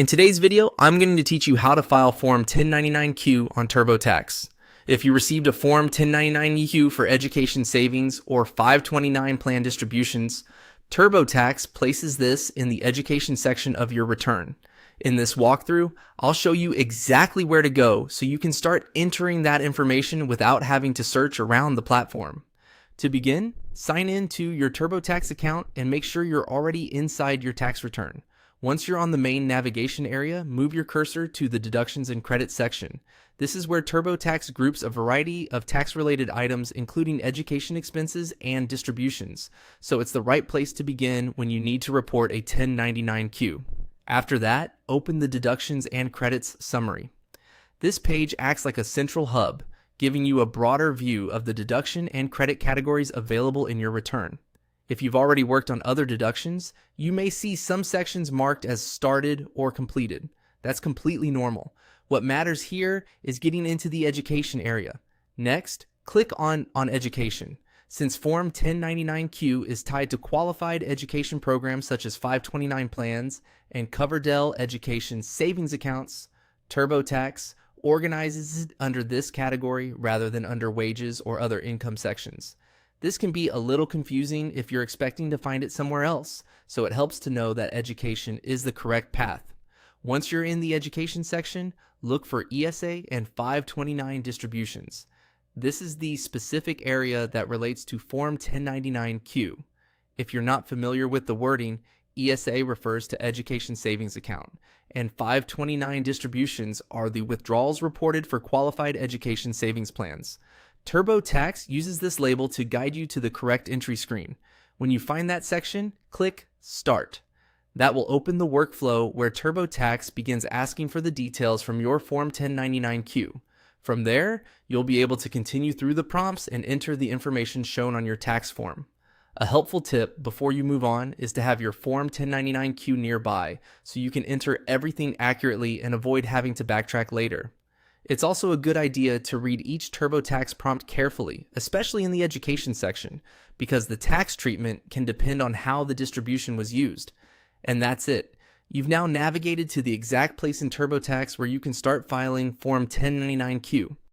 In today's video, I'm going to teach you how to file Form 1099-Q on TurboTax. If you received a Form 1099-Q for education savings or 529 plan distributions, TurboTax places this in the education section of your return. In this walkthrough, I'll show you exactly where to go so you can start entering that information without having to search around the platform. To begin, sign in to your TurboTax account and make sure you're already inside your tax return. Once you're on the main navigation area, move your cursor to the Deductions and Credits section. This is where TurboTax groups a variety of tax-related items including education expenses and distributions, so it's the right place to begin when you need to report a 1099-Q. After that, open the Deductions and Credits summary. This page acts like a central hub, giving you a broader view of the deduction and credit categories available in your return. If you've already worked on other deductions, you may see some sections marked as started or completed. That's completely normal. What matters here is getting into the education area. Next, click on education. Since Form 1099-Q is tied to qualified education programs such as 529 plans and Coverdell education savings accounts, TurboTax organizes it under this category rather than under wages or other income sections. This can be a little confusing if you're expecting to find it somewhere else, so it helps to know that education is the correct path. Once you're in the education section, look for ESA and 529 distributions. This is the specific area that relates to Form 1099-Q. If you're not familiar with the wording, ESA refers to Education Savings Account, and 529 distributions are the withdrawals reported for qualified education savings plans. TurboTax uses this label to guide you to the correct entry screen. When you find that section, click Start. That will open the workflow where TurboTax begins asking for the details from your Form 1099-Q. From there, you'll be able to continue through the prompts and enter the information shown on your tax form. A helpful tip before you move on is to have your Form 1099-Q nearby so you can enter everything accurately and avoid having to backtrack later. It's also a good idea to read each TurboTax prompt carefully, especially in the education section, because the tax treatment can depend on how the distribution was used. And that's it. You've now navigated to the exact place in TurboTax where you can start filing Form 1099-Q.